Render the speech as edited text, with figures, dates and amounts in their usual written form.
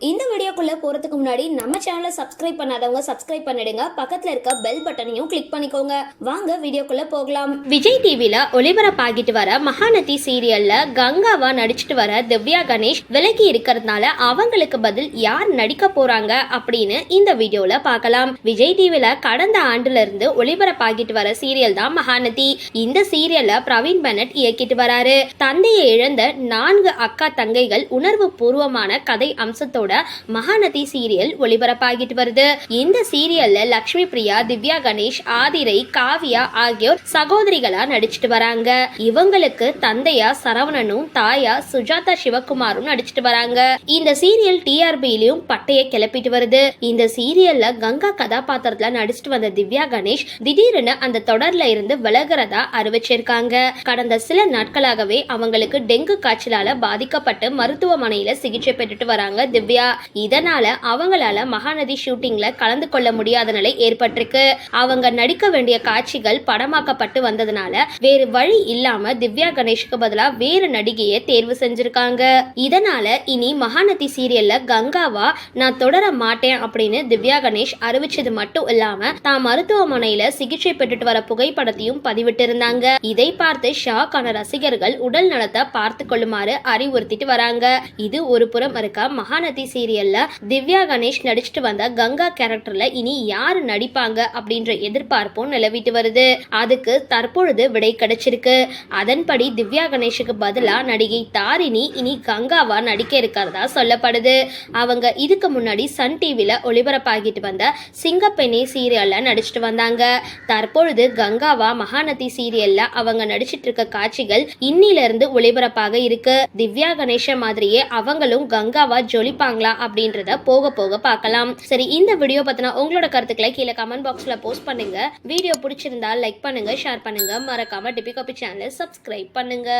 இந்த வீடியோக்குள்ள போறதுக்கு முன்னாடி நம்ம சேனலை சப்ஸ்கிரைப் பண்ணாதவங்க சப்ஸ்கிரைப் பண்ணிடுங்க, பக்கத்துல இருக்க பெல் பட்டனையும் கிளிக் பண்ணிக்கோங்க. வாங்க வீடியோக்குள்ள போகலாம். விஜய் டிவில ஒளிபரப்பாகிட்டு வர மகாநதி சீரியல்ல கங்காவா நடிச்சிட்டு வர திவ்யா கணேஷ் விலகி இருக்கிறதுனால அவங்களுக்கு பதில் யார் நடிக்க போறாங்க அப்படின்னு இந்த வீடியோல பார்க்கலாம். விஜய் டிவில கடந்த ஆண்டுல இருந்து ஒளிபரப்பாகிட்டு வர சீரியல் தான் மகாநதி. இந்த சீரியல்ல பிரவீன் பெனட் இயக்கிட்டு வராரு. தந்தையை இழந்த 4 அக்கா தங்கைகள் உணர்வு பூர்வமான கதை அம்சத்தோட மகாநதி சீரியல் ஒளிபரப்பாகிட்டு வருது. இந்த சீரியல்ல லட்சுமி பிரியா, திவ்யா கணேஷ், ஆதிரை, காவியா ஆகியோர் சகோதரிகளா நடிச்சிட்டு வராங்க. இவங்களுக்கு தந்தையா சரவணனும் தாயா சுஜாதா சிவகுமாரும் நடிச்சிட்டு வராங்க. இந்த சீரியல் டிஆர்பியிலும் பட்டைய கிளப்பிட்டு வருது. இந்த சீரியல்ல கங்கா கதாபாத்திரத்துல நடிச்சிட்டு வந்த திவ்யா கணேஷ் திடீர்னு அந்த தொடர்ல இருந்து விலகிறதா அறிவிச்சிருக்காங்க. கடந்த சில நாட்களாகவே அவங்களுக்கு டெங்கு காய்ச்சலால பாதிக்கப்பட்டு மருத்துவமனையில சிகிச்சை பெற்றுட்டு வராங்க திவ்யா. இதனால அவங்களால மகாநதி ஷூட்டிங்ல கலந்து கொள்ள முடியாத நிலை ஏற்பட்டிருக்கு. அவங்க நடிக்க வேண்டிய காட்சிகள் படமாக்கப்பட்டு வந்ததுனால வேறு வழி இல்லாம திவ்யா கணேஷ்க்கு பதிலா வேறு நடிகையை தேர்வு செஞ்சிருக்காங்க. இதனால இனி மகாநதி சீரியல்ல கங்காவா நான் தொடர மாட்டேன் அப்படின்னு திவ்யா கணேஷ் அறிவிச்சது மட்டும் இல்லாம தான் மருத்துவமனையில சிகிச்சை பெற்றுட்டு வர புகைப்படத்தையும் பதிவிட்டு இருந்தாங்க. இதை பார்த்து ஷாக் ஆன ரசிகர்கள் உடல் நலத்தை பார்த்து கொள்ளுமாறு அறிவுறுத்திட்டு வராங்க. இது ஒரு புறம் இருக்க, மகாநதி சீரியல்ல திவ்யா கணேஷ் நடிச்சிட்டு வந்த கங்கா கேரக்டர்ல இனி யாரு நடிப்பாங்க அப்படின்ற எதிர்பார்ப்பும் நிலவிட்டு வருது. அதுக்கு தற்பொழுது விடை கிடைச்சிருக்கு. அதன்படி திவ்யா கணேஷுக்கு பதிலா நடிகை தாரிணி இனி கங்காவா நடிக்க இருக்கிறதா சொல்லப்படுது. அவங்க இதுக்கு முன்னாடி சன் டிவில ஒளிபரப்பாகிட்டு வந்த சிங்கப்பெண்ணே சீரியல்ல நடிச்சிட்டு வந்தாங்க. தற்பொழுது கங்காவா மகாநதி சீரியல்ல அவங்க நடிச்சிட்டு இருக்க காட்சிகள் இன்னில இருந்து ஒளிபரப்பாக இருக்கு. திவ்யா கணேஷ மாதிரியே அவங்களும் கங்காவா ஜொலிப்பாங்களா அப்படின்றத போக போக பார்க்கலாம். சரி, இந்த வீடியோ பத்தின உங்களோட கருத்துக்களை கீழே கமெண்ட் பாக்ஸ்ல போஸ்ட் பண்ணுங்க. வீடியோ பிடிச்சிருந்தா லைக் பண்ணுங்க, ஷேர் பண்ணுங்க, மறக்காம டிபி காபி சேனலை சப்ஸ்கிரைப் பண்ணுங்க.